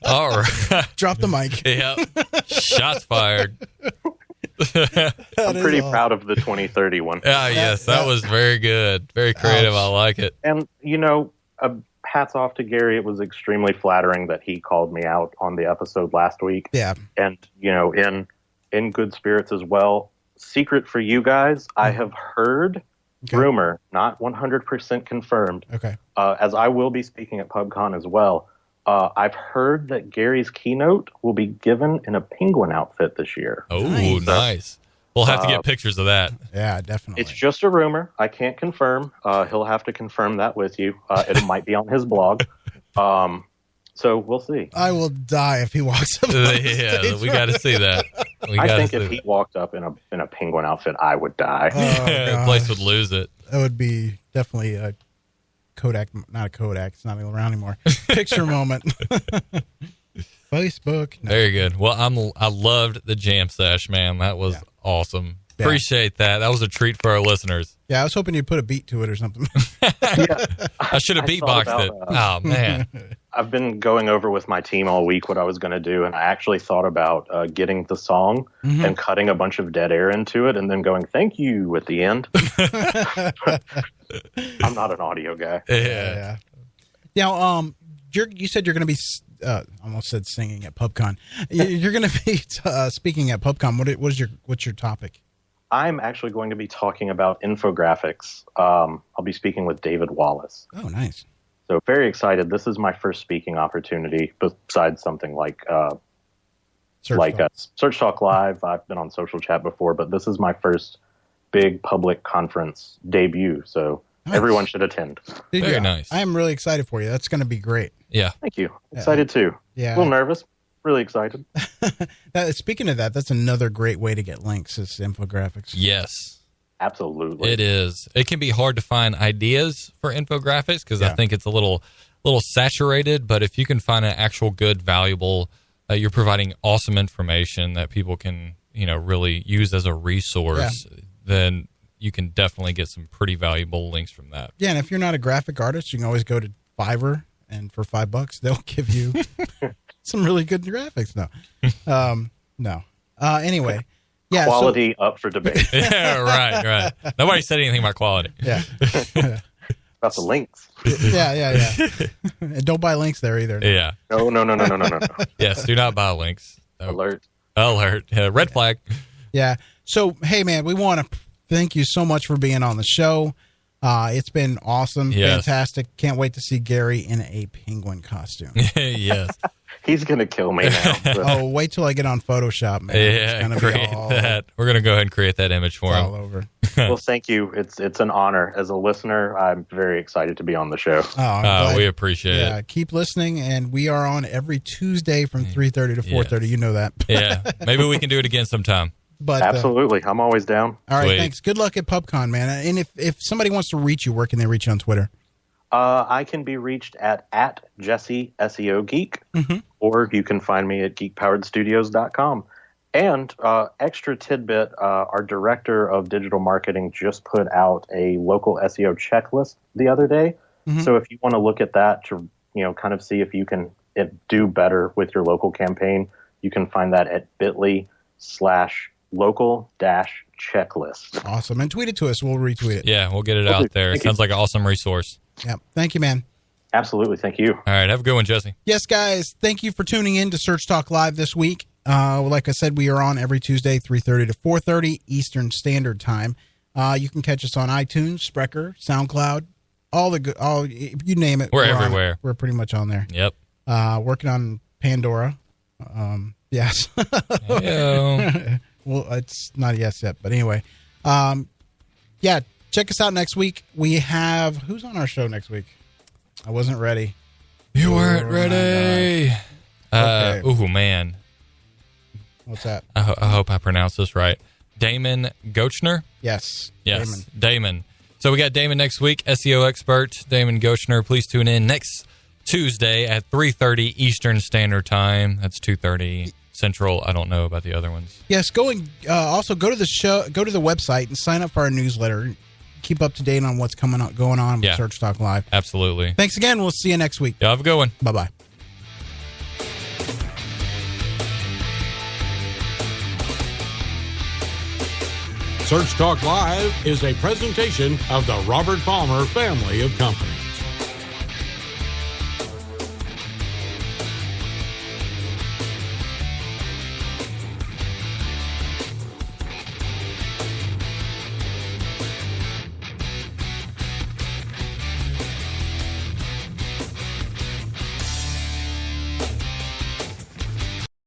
All right. Drop the mic. Yep. Shots fired. I'm pretty proud of the 2030 one. Yes, that was very good. Very creative. I like it. And, hats off to Gary. It was extremely flattering that he called me out on the episode last week. Yeah. And, in good spirits as well. Secret for you guys, I have heard rumor, not 100% confirmed, okay, as I will be speaking at PubCon as well. I've heard that Gary's keynote will be given in a penguin outfit this year. Oh, nice. We'll have to get pictures of that. Yeah, definitely. It's just a rumor. I can't confirm. He'll have to confirm that with you. It might be on his blog. So we'll see. I will die if he walks up on the stage. We got to see that. I think if he walked up in a penguin outfit, I would die. The place would lose it. That would be definitely a Kodak, not a Kodak. It's not even around anymore. Picture moment. Facebook. No. Very good. Well, I loved the jam sesh, man. That was awesome. Yeah. Appreciate that. That was a treat for our listeners. Yeah, I was hoping you'd put a beat to it or something. I should have beatboxed it. Oh, man. I've been going over with my team all week what I was going to do, and I actually thought about getting the song and cutting a bunch of dead air into it and then going, thank you, at the end. I'm not an audio guy. Yeah. Now, you said you're going to be, almost said singing at PubCon. You're going to be speaking at PubCon. What's your topic? I'm actually going to be talking about infographics. I'll be speaking with David Wallace. Oh, nice. So very excited. This is my first speaking opportunity besides something like Search Talk Live. I've been on Social Chat before, but this is my first big public conference debut. So everyone should attend. Very nice. I am really excited for you. That's going to be great. Yeah. Thank you. Excited too. Yeah. A little nervous. Really excited. Speaking of that, that's another great way to get links is infographics. Yes. Absolutely. It is. It can be hard to find ideas for infographics because I think it's a little saturated, but if you can find an actual good, valuable, you're providing awesome information that people can, really use as a resource, then you can definitely get some pretty valuable links from that. Yeah, and if you're not a graphic artist, you can always go to Fiverr, and for $5, they'll give you some really good graphics. No. Anyway. Yeah, quality up for debate. Yeah, right. Nobody said anything about quality. Yeah. About the links. Yeah. And don't buy links there either. Yeah. No. Yes, do not buy links. No. Alert. Red flag. Yeah. So, hey, man, we want to thank you so much for being on the show. It's been awesome. Yes. Fantastic. Can't wait to see Gary in a penguin costume. Yes. He's going to kill me now. Oh, wait till I get on Photoshop, man. Yeah, create that. We're going to go ahead and create that image for him. All over. Well, thank you. It's an honor. As a listener, I'm very excited to be on the show. Oh, we appreciate it. Yeah, keep listening, and we are on every Tuesday from 3:30 to 4:30. Yes. You know that. Yeah, maybe we can do it again sometime. But absolutely, I'm always down. All right, thanks. Good luck at PubCon, man. And if somebody wants to reach you, where can they reach you on Twitter? I can be reached at Jesse SEO Geek, or you can find me at geekpoweredstudios.com. And extra tidbit, our director of digital marketing just put out a local SEO checklist the other day. So if you want to look at that to kind of see if you can do better with your local campaign, you can find that at bit.ly/local-checklist. Awesome. And tweet it to us. We'll retweet it. Yeah, we'll get it out there. It sounds like an awesome resource. Yeah. Thank you, man. Absolutely. Thank you. All right. Have a good one, Jesse. Yes, guys. Thank you for tuning in to Search Talk Live this week. Like I said, we are on every Tuesday, 3:30 to 4:30 Eastern Standard Time. You can catch us on iTunes, Spreaker, SoundCloud, you name it. We're everywhere. We're pretty much on there. Yep. Working on Pandora. Yes. Well, it's not a yes yet, but anyway. Yeah, check us out next week. We have who's on our show next week? I wasn't ready. You weren't ready. Okay. Oh man. What's that? I hope I pronounced this right. Damon Gochner? Yes. Damon. So we got Damon next week, SEO expert, Damon Gochner. Please tune in next Tuesday at 3:30 Eastern Standard Time. That's 2:30 Central. I don't know about the other ones. Yes, also go to the show, go to the website and sign up for our newsletter. Keep up to date on what's going on with Search Talk Live. Absolutely. Thanks again. We'll see you next week. Yeah, have a good one. Bye-bye. Search Talk Live is a presentation of the Robert Palmer family of companies.